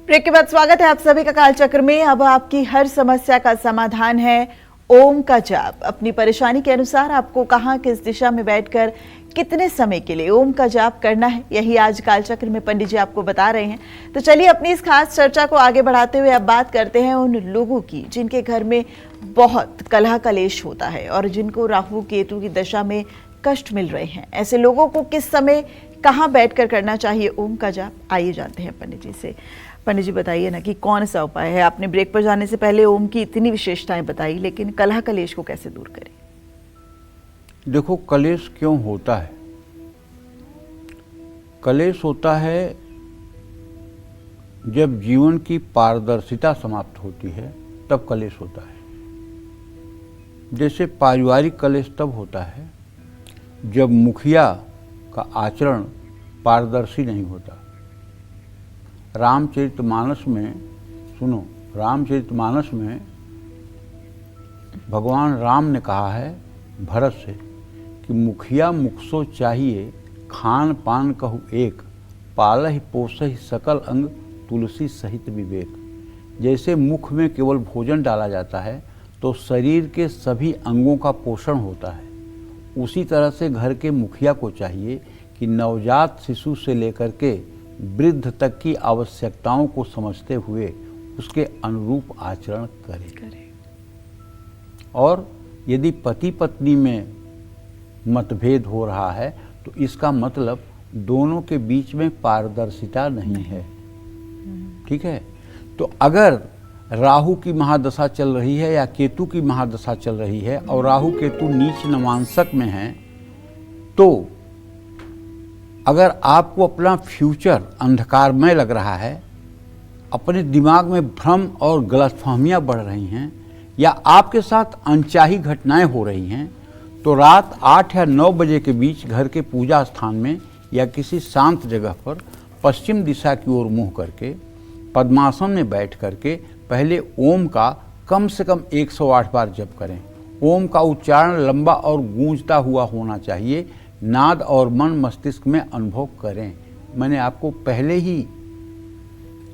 Break के बाद स्वागत है आप सभी का कालचक्र में। अब आपकी हर समस्या का समाधान है ओम का जाप। अपनी परेशानी के अनुसार आपको कहां किस दिशा में बैठकर कितने समय के लिए ओम का जाप करना है, यही आज कालचक्र में पंडित जी आपको बता रहे हैं। तो चलिए अपनी इस खास चर्चा को आगे बढ़ाते हुए अब बात करते हैं उन लोगों की जिनके घर में बहुत कलह कलेश होता है और जिनको राहु केतु की दशा में कष्ट मिल रहे हैं। ऐसे लोगों को किस समय कहाँ बैठकर करना चाहिए ओम का जाप, आइए जानते हैं पंडित जी से। पंडित जी बताइए ना कि कौन सा उपाय है। आपने ब्रेक पर जाने से पहले ओम की इतनी विशेषताएं बताई, लेकिन कलह कलेश को कैसे दूर करें? देखो, कलेश क्यों होता है? कलेश होता है जब जीवन की पारदर्शिता समाप्त होती है, तब कलेश होता है। जैसे पारिवारिक कलेश तब होता है जब मुखिया का आचरण पारदर्शी नहीं होता। रामचरितमानस में सुनो, रामचरितमानस में भगवान राम ने कहा है भरत से कि मुखिया मुखसो चाहिए, खान पान कहु एक, पालहि पोसहि सकल अंग, तुलसी सहित विवेक। जैसे मुख में केवल भोजन डाला जाता है तो शरीर के सभी अंगों का पोषण होता है, उसी तरह से घर के मुखिया को चाहिए कि नवजात शिशु से लेकर के वृद्ध तक की आवश्यकताओं को समझते हुए उसके अनुरूप आचरण करे। और यदि पति पत्नी में मतभेद हो रहा है तो इसका मतलब दोनों के बीच में पारदर्शिता नहीं है। ठीक है, तो अगर राहु की महादशा चल रही है या केतु की महादशा चल रही है और राहु केतु नीच नवांशक में हैं, तो अगर आपको अपना फ्यूचर अंधकारमय लग रहा है, अपने दिमाग में भ्रम और गलतफहमियां बढ़ रही हैं या आपके साथ अनचाही घटनाएं हो रही हैं, तो रात 8 या 9 बजे के बीच घर के पूजा स्थान में या किसी शांत जगह पर पश्चिम दिशा की ओर मुंह करके पद्मासन में बैठ करके पहले ओम का कम से कम 108 बार जप करें। ओम का उच्चारण लंबा और गूंजता हुआ होना चाहिए। नाद और मन मस्तिष्क में अनुभव करें। मैंने आपको पहले ही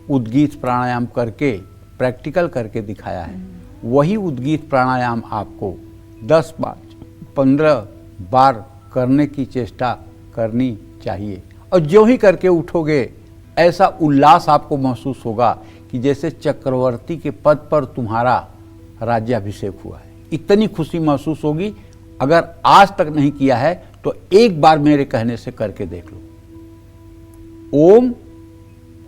उद्गीत प्राणायाम करके प्रैक्टिकल करके दिखाया है। वही उद्गीत प्राणायाम आपको 10 बार 15 बार करने की चेष्टा करनी चाहिए और जो ही करके उठोगे ऐसा उल्लास आपको महसूस होगा कि जैसे चक्रवर्ती के पद पर तुम्हारा राज्याभिषेक हुआ है। इतनी खुशी महसूस होगी। अगर आज तक नहीं किया है तो एक बार मेरे कहने से करके देख लो। ओम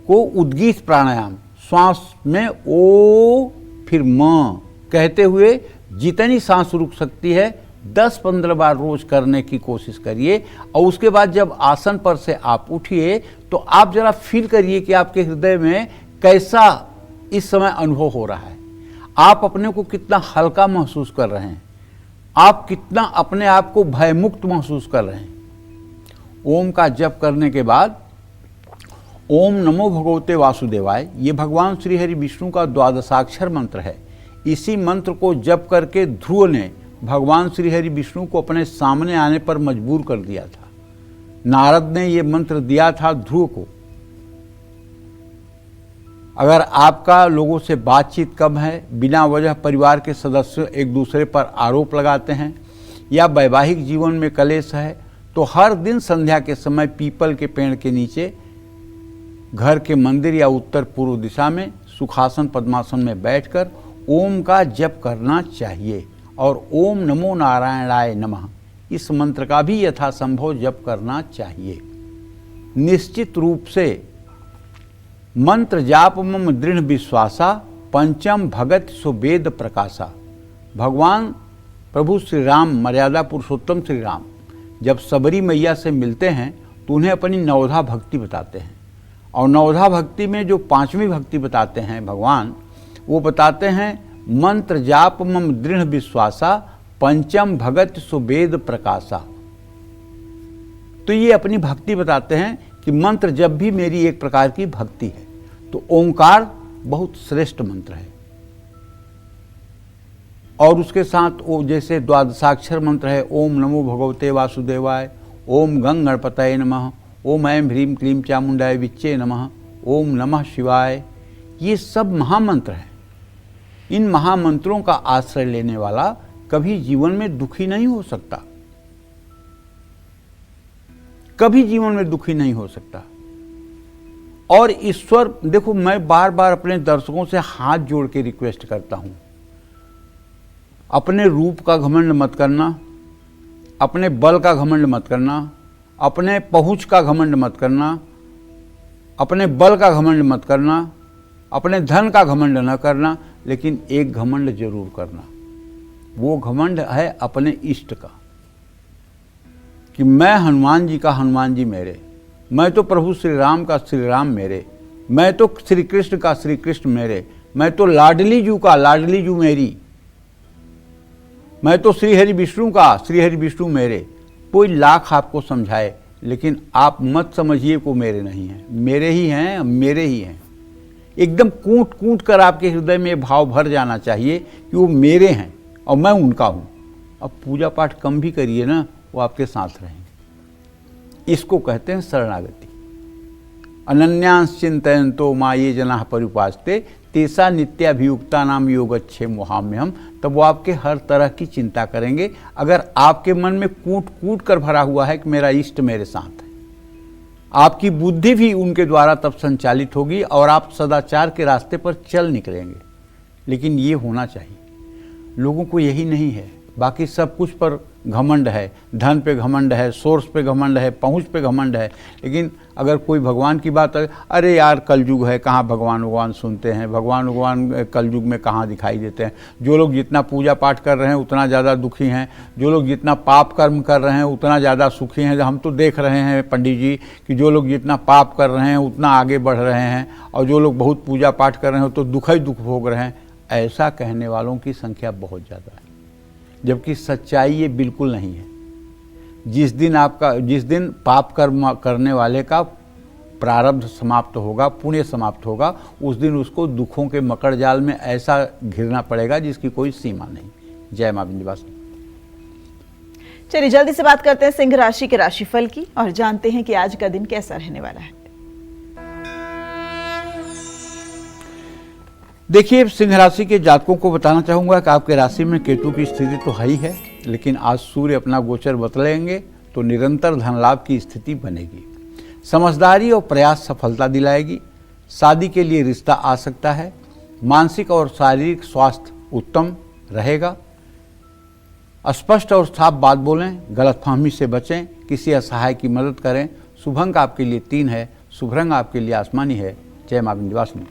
को उद्गीत प्राणायाम, श्वास में ओ फिर म कहते हुए जितनी सांस रुक सकती है 10-15 बार रोज करने की कोशिश करिए। और उसके बाद जब आसन पर से आप उठिए तो आप जरा फील करिए कि आपके हृदय में कैसा इस समय अनुभव हो रहा है। आप अपने को कितना हल्का महसूस कर रहे हैं, आप कितना अपने आप को भयमुक्त महसूस कर रहे हैं। ओम का जप करने के बाद ओम नमो भगवते वासुदेवाय, ये भगवान श्री हरि विष्णु का द्वादशाक्षर मंत्र है। इसी मंत्र को जप करके ध्रुव ने भगवान श्री हरि विष्णु को अपने सामने आने पर मजबूर कर दिया था। नारद ने ये मंत्र दिया था ध्रुव को। अगर आपका लोगों से बातचीत कम है, बिना वजह परिवार के सदस्य एक दूसरे पर आरोप लगाते हैं या वैवाहिक जीवन में कलेश है, तो हर दिन संध्या के समय पीपल के पेड़ के नीचे घर के मंदिर या उत्तर पूर्व दिशा में सुखासन पद्मासन में बैठकर ओम का जप करना चाहिए। और ओम नमो नारायणाय नमः इस मंत्र का भी यथासंभव जप करना चाहिए। निश्चित रूप से मंत्र जाप मम दृढ़ विश्वासा, पंचम भगत सुवेद प्रकाशा। भगवान प्रभु श्री राम, मर्यादा पुरुषोत्तम श्री राम, जब सबरी मैया से मिलते हैं तो उन्हें अपनी नवधा भक्ति बताते हैं। और नवधा भक्ति में जो 5वीं भक्ति बताते हैं भगवान, वो बताते हैं मंत्र जाप मम दृढ़ विश्वासा, पंचम भगत सुवेद प्रकाशा। तो ये अपनी भक्ति बताते हैं कि मंत्र जब भी मेरी एक प्रकार की भक्ति है, तो ओंकार बहुत श्रेष्ठ मंत्र है। और उसके साथ वो जैसे द्वादशाक्षर मंत्र है, ओम नमो भगवते वासुदेवाय, ओम गंग गणपतये नमः, ओम ऐं ह्रीं क्लीं चामुंडाय विच्चे नमः, ओम नमः शिवाय। ये सब महामंत्र हैं। इन महामंत्रों का आश्रय लेने वाला कभी जीवन में दुखी नहीं हो सकता, कभी जीवन में दुखी नहीं हो सकता। और ईश्वर, देखो मैं बार बार अपने दर्शकों से हाथ जोड़ के रिक्वेस्ट करता हूं, अपने रूप का घमंड मत करना, अपने बल का घमंड मत करना, अपने पहुंच का घमंड मत करना, अपने बल का घमंड मत करना, अपने धन का घमंड न करना, लेकिन एक घमंड जरूर करना। वो घमंड है अपने इष्ट का, कि मैं हनुमान जी का हनुमान जी मेरे, मैं तो प्रभु श्री राम का श्री राम मेरे, मैं तो श्री कृष्ण का श्री कृष्ण मेरे, मैं तो लाडली जू का लाडली जू मेरी, मैं तो श्री हरि विष्णु का श्री हरि विष्णु मेरे। कोई लाख आपको समझाए, लेकिन आप मत समझिए को मेरे नहीं हैं, मेरे ही हैं, मेरे ही हैं। एकदम कूट कूट कर आपके हृदय में भाव भर जाना चाहिए कि वो मेरे हैं और मैं उनका हूं। अब पूजा पाठ कम भी करिए ना, वो आपके साथ रहेंगे। इसको कहते हैं शरणागति। अनन्यांश चिंतयन्तो मां ये जनाः परिउपासते तेषा नित्याभियुक्ता नाम योगक्षेम मोहाम्यहम्। तब वो आपके हर तरह की चिंता करेंगे। अगर आपके मन में कूट कूट कर भरा हुआ है कि मेरा इष्ट मेरे साथ है, आपकी बुद्धि भी उनके द्वारा तब संचालित होगी और आप सदाचार के रास्ते पर चल निकलेंगे। लेकिन ये होना चाहिए। लोगों को यही नहीं है, बाकी सब कुछ पर घमंड है, धन पे घमंड है, सोर्स पे घमंड है, पहुंच पे घमंड है। लेकिन अगर कोई भगवान की बात, अरे यार कलयुग है, कहाँ भगवान भगवान सुनते हैं, भगवान कलयुग में कहाँ दिखाई देते हैं। जो लोग जितना पूजा पाठ कर रहे हैं उतना ज़्यादा दुखी हैं, जो लोग जितना पाप कर्म कर रहे हैं उतना ज़्यादा सुखी हैं। हम तो देख रहे हैं पंडित जी कि जो लोग जितना पाप कर रहे हैं उतना आगे बढ़ रहे हैं, और जो लोग बहुत पूजा पाठ कर रहे हैं तो दुख ही दुख भोग रहे हैं। ऐसा कहने वालों की संख्या बहुत ज़्यादा है, जबकि सच्चाई ये बिल्कुल नहीं है। जिस दिन पाप कर्म करने वाले का प्रारब्ध समाप्त होगा, पुण्य समाप्त होगा, उस दिन उसको दुखों के मकड़ जाल में ऐसा घिरना पड़ेगा जिसकी कोई सीमा नहीं। जय मां विंध्यवासिनी। चलिए जल्दी से बात करते हैं सिंह राशि के राशिफल की और जानते हैं कि आज का दिन कैसा रहने वाला है। देखिए, सिंह राशि के जातकों को बताना चाहूंगा कि आपके राशि में केतु की स्थिति तो है ही है, लेकिन आज सूर्य अपना गोचर बदलेंगे तो निरंतर धन लाभ की स्थिति बनेगी। समझदारी और प्रयास सफलता दिलाएगी। शादी के लिए रिश्ता आ सकता है। मानसिक और शारीरिक स्वास्थ्य उत्तम रहेगा। स्पष्ट और साफ बात बोलें, गलतफहमी से बचें, किसी असहाय की मदद करें। शुभ अंक आपके लिए 3 है, शुभ रंग आपके लिए आसमानी है। जय मां विंध्यवासिनी।